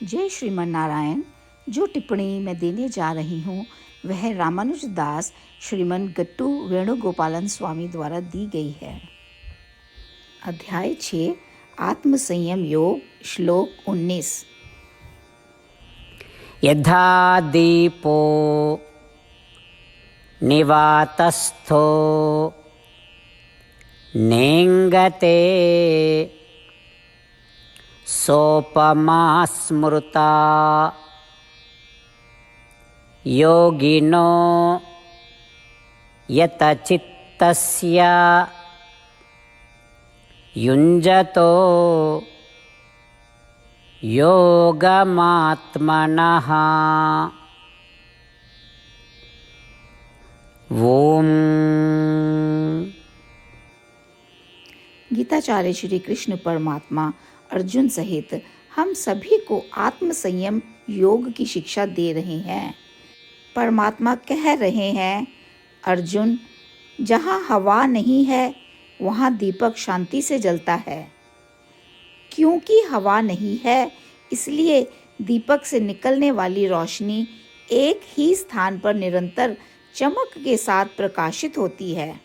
जय श्रीमन नारायण। जो टिप्पणी मैं देने जा रही हूँ वह रामानुज दास श्रीमन गट्टू वेणुगोपालन स्वामी द्वारा दी गई है। अध्याय 6 आत्म संयम योग, श्लोक 19। यथा दीपो निवातस्थो नेङ्गते सोपमा स्मृता योगिनो यतचित्तस्य युञ्जतो योगमात्मनः। ओम। गीताचार्य श्री कृष्ण परमात्मा अर्जुन सहित हम सभी को आत्म संयम योग की शिक्षा दे रहे हैं। परमात्मा कह रहे हैं, अर्जुन, जहाँ हवा नहीं है वहाँ दीपक शांति से जलता है। क्योंकि हवा नहीं है इसलिए दीपक से निकलने वाली रोशनी एक ही स्थान पर निरंतर चमक के साथ प्रकाशित होती है।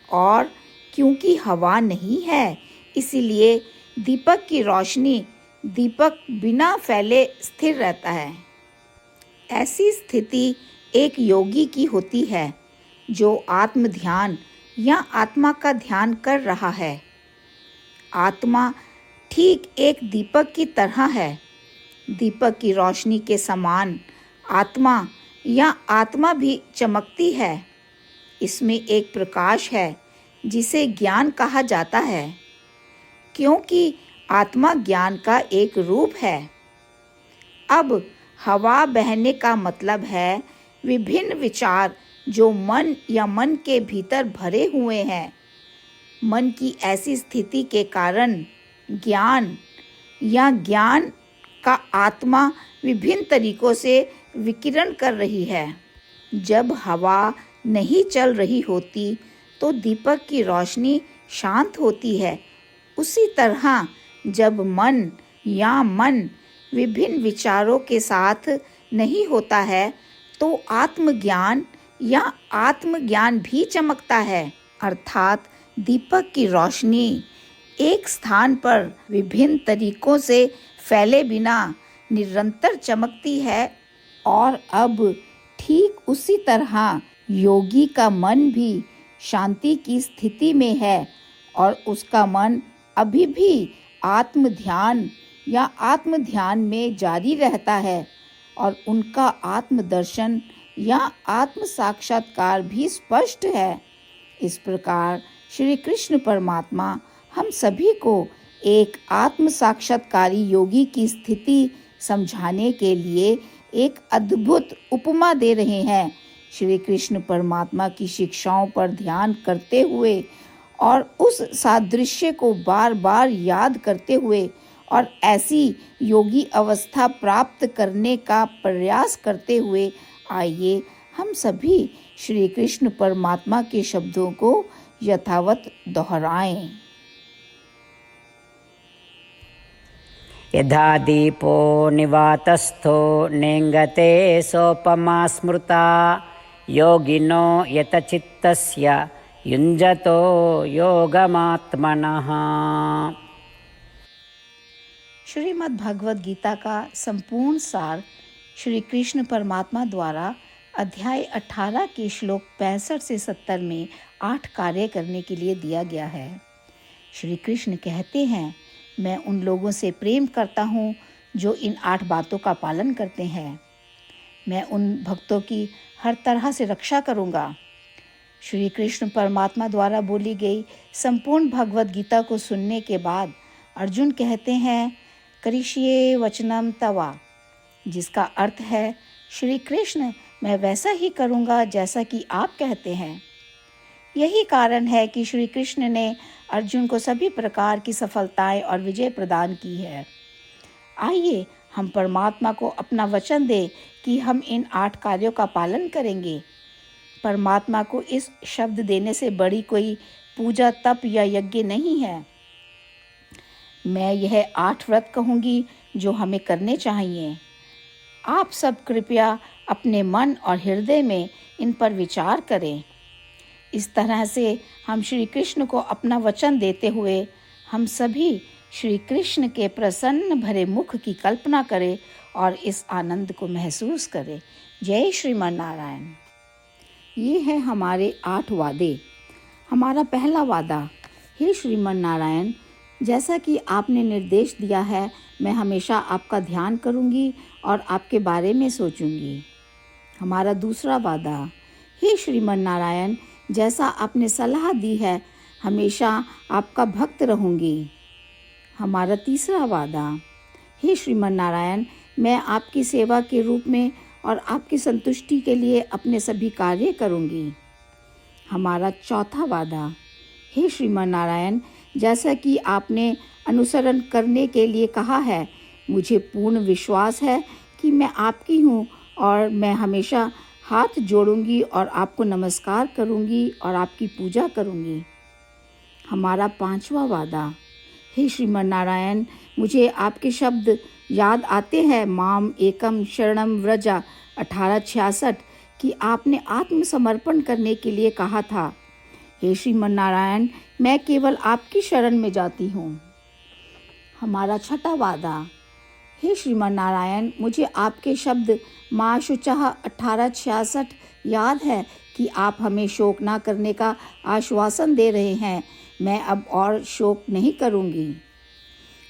और क्योंकि हवा नहीं है इसलिए दीपक की रोशनी दीपक बिना फैले स्थिर रहता है। ऐसी स्थिति एक योगी की होती है जो आत्म ध्यान या आत्मा का ध्यान कर रहा है। आत्मा ठीक एक दीपक की तरह है। दीपक की रोशनी के समान आत्मा या आत्मा भी चमकती है। इसमें एक प्रकाश है जिसे ज्ञान कहा जाता है, क्योंकि आत्मा ज्ञान का एक रूप है। अब हवा बहने का मतलब है विभिन्न विचार जो मन या मन के भीतर भरे हुए हैं। मन की ऐसी स्थिति के कारण ज्ञान या ज्ञान का आत्मा विभिन्न तरीकों से विकिरण कर रही है। जब हवा नहीं चल रही होती तो दीपक की रोशनी शांत होती है। उसी तरह जब मन विभिन्न विचारों के साथ नहीं होता है तो आत्मज्ञान या आत्मज्ञान भी चमकता है। अर्थात दीपक की रोशनी एक स्थान पर विभिन्न तरीकों से फैले बिना निरंतर चमकती है। और अब ठीक उसी तरह योगी का मन भी शांति की स्थिति में है और उसका मन अभी भी आत्म ध्यान में जारी रहता है और उनका आत्मदर्शन या आत्म साक्षात्कार भी स्पष्ट है। इस प्रकार श्री कृष्ण परमात्मा हम सभी को एक आत्म साक्षात्कारी योगी की स्थिति समझाने के लिए एक अद्भुत उपमा दे रहे हैं। श्री कृष्ण परमात्मा की शिक्षाओं पर ध्यान करते हुए और उस सादृश्य को बार बार याद करते हुए और ऐसी योगी अवस्था प्राप्त करने का प्रयास करते हुए आइए हम सभी श्री कृष्ण परमात्मा के शब्दों को यथावत दोहराएं। यथा दीपो निवातस्थो नेङ्गते सोपमा स्मृता योगिनो यतचित्तस्य युञ्जतो योगमात्मनः। श्रीमद् भगवद गीता का संपूर्ण सार श्री कृष्ण परमात्मा द्वारा अध्याय 18 के श्लोक 65 से 70 में 8 कार्य करने के लिए दिया गया है। श्री कृष्ण कहते हैं, मैं उन लोगों से प्रेम करता हूँ जो इन 8 बातों का पालन करते हैं। मैं उन भक्तों की हर तरह से रक्षा करूँगा। श्री कृष्ण परमात्मा द्वारा बोली गई संपूर्ण भगवद गीता को सुनने के बाद अर्जुन कहते हैं, करिष्ये वचनम तवा, जिसका अर्थ है, श्री कृष्ण, मैं वैसा ही करूँगा जैसा कि आप कहते हैं। यही कारण है कि श्री कृष्ण ने अर्जुन को सभी प्रकार की सफलताएं और विजय प्रदान की है। आइए हम परमात्मा को अपना वचन दें कि हम इन 8 कार्यों का पालन करेंगे। परमात्मा को इस शब्द देने से बड़ी कोई पूजा, तप या यज्ञ नहीं है। मैं यह 8 व्रत कहूँगी जो हमें करने चाहिए। आप सब कृपया अपने मन और हृदय में इन पर विचार करें। इस तरह से हम श्री कृष्ण को अपना वचन देते हुए हम सभी श्री कृष्ण के प्रसन्न भरे मुख की कल्पना करें और इस आनंद को महसूस करें। जय श्रीमन नारायण। ये है हमारे 8 वादे। हमारा पहला वादा, हे श्रीमन नारायण, जैसा कि आपने निर्देश दिया है, मैं हमेशा आपका ध्यान करूंगी और आपके बारे में सोचूंगी। हमारा दूसरा वादा, हे श्रीमन नारायण, जैसा आपने सलाह दी है, हमेशा आपका भक्त रहूंगी। हमारा तीसरा वादा, हे श्रीमन नारायण, मैं आपकी सेवा के रूप में और आपकी संतुष्टि के लिए अपने सभी कार्य करूंगी। हमारा चौथा वादा, हे श्रीमन नारायण, जैसा कि आपने अनुसरण करने के लिए कहा है, मुझे पूर्ण विश्वास है कि मैं आपकी हूँ और मैं हमेशा हाथ जोड़ूंगी और आपको नमस्कार करूंगी और आपकी पूजा करूंगी। हमारा पांचवा वादा, हे श्रीमन नारायण, मुझे आपके शब्द याद आते हैं, माम एकम शरणम व्रजा 1866, कि आपने आत्मसमर्पण करने के लिए कहा था। हे श्रीमन नारायण, मैं केवल आपकी शरण में जाती हूँ। हमारा छठा वादा, हे श्रीमन नारायण, मुझे आपके शब्द माँ शुचः 1866 याद है कि आप हमें शोक ना करने का आश्वासन दे रहे हैं। मैं अब और शोक नहीं करूँगी।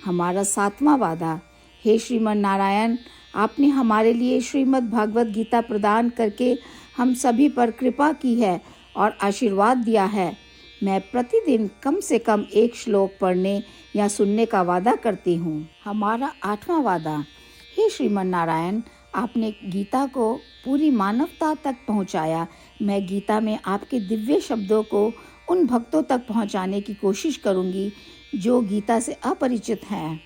हमारा सातवां वादा, हे श्रीमन नारायण, आपने हमारे लिए श्रीमद् भागवत गीता प्रदान करके हम सभी पर कृपा की है और आशीर्वाद दिया है। मैं प्रतिदिन कम से कम 1 श्लोक पढ़ने या सुनने का वादा करती हूँ। हमारा 8वां वादा, हे श्रीमन नारायण, आपने गीता को पूरी मानवता तक पहुँचाया। मैं गीता में आपके दिव्य शब्दों को उन भक्तों तक पहुँचाने की कोशिश करूँगी जो गीता से अपरिचित हैं।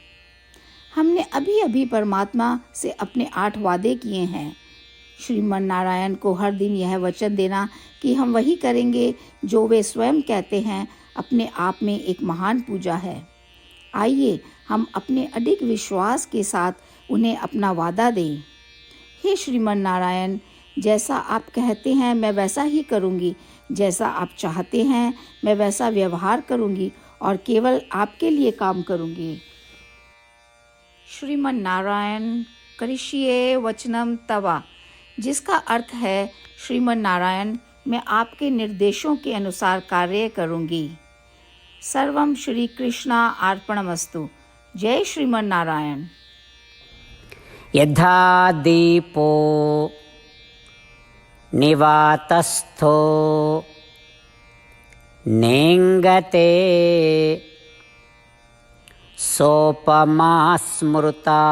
हमने अभी अभी परमात्मा से अपने 8 वादे किए हैं। श्रीमन नारायण को हर दिन यह वचन देना कि हम वही करेंगे जो वे स्वयं कहते हैं, अपने आप में एक महान पूजा है। आइए हम अपने अडिग विश्वास के साथ उन्हें अपना वादा दें। हे श्रीमन नारायण, जैसा आप कहते हैं मैं वैसा ही करूँगी, जैसा आप चाहते हैं मैं वैसा व्यवहार करूँगी और केवल आपके लिए काम करूँगी। श्रीमन नारायण करिष्ये वचनम तवा, जिसका अर्थ है, श्रीमन नारायण, मैं आपके निर्देशों के अनुसार कार्य करूँगी। सर्वम श्री कृष्णा अर्पणमस्तु। जय श्रीमन नारायण। यथा दीपो निवातस्थो नेङ्गते सोपमा स्मृता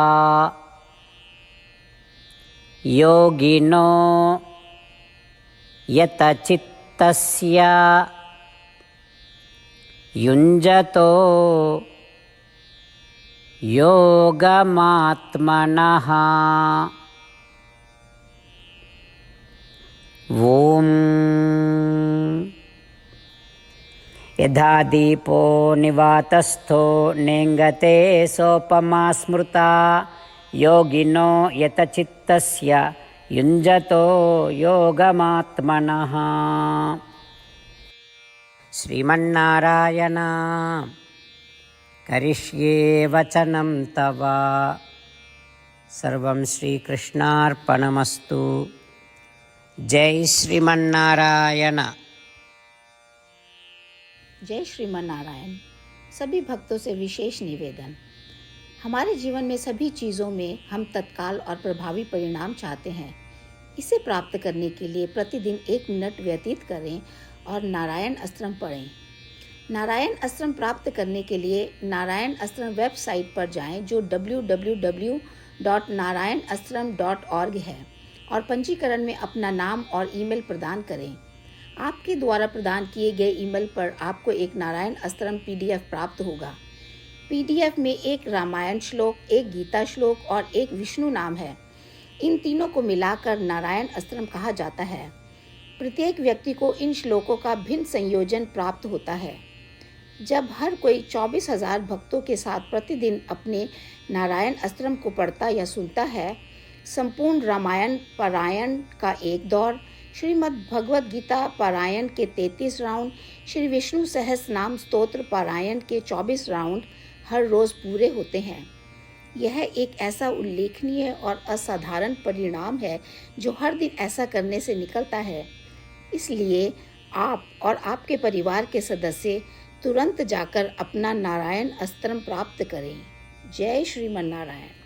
योगिनो यतचित्तस्य युञ्जतो योगमात्मनः। ॐ यथा दीपो निवातस्थो नेङ्गते सोपमा स्मृता योगिनो यतचित्तस्य युञ्जतो योगमात्मनः। श्रीमन्नारायण करिष्ये वचनं तव। सर्वं श्रीकृष्णार्पणमस्तु। जय श्रीमन्नारायण। जय श्रीमन नारायण। सभी भक्तों से विशेष निवेदन, हमारे जीवन में सभी चीज़ों में हम तत्काल और प्रभावी परिणाम चाहते हैं। इसे प्राप्त करने के लिए प्रतिदिन 1 मिनट व्यतीत करें और नारायण अस्त्रम पढ़ें। नारायण अस्त्रम प्राप्त करने के लिए नारायण अस्त्रम वेबसाइट पर जाएं, जो www.narayanastram.org है, और पंजीकरण में अपना नाम और ईमेल प्रदान करें। आपके द्वारा प्रदान किए गए ईमेल पर आपको एक नारायण अस्त्रम PDF प्राप्त होगा। PDF में 1 रामायण श्लोक, 1 गीता श्लोक और 1 विष्णु नाम है। इन तीनों को मिलाकर नारायण अस्त्रम कहा जाता है। प्रत्येक व्यक्ति को इन श्लोकों का भिन्न संयोजन प्राप्त होता है। जब हर कोई 24,000 भक्तों के साथ प्रतिदिन अपने नारायण अस्त्रम को पढ़ता या सुनता है, संपूर्ण रामायण पारायण का एक दौर, श्रीमद् भगवद गीता पारायण के 33 राउंड, श्री विष्णु सहस्त्र नाम स्तोत्र पारायण के 24 राउंड हर रोज पूरे होते हैं। यह एक ऐसा उल्लेखनीय और असाधारण परिणाम है जो हर दिन ऐसा करने से निकलता है। इसलिए आप और आपके परिवार के सदस्य तुरंत जाकर अपना नारायण अस्त्रम प्राप्त करें। जय श्रीमन नारायण।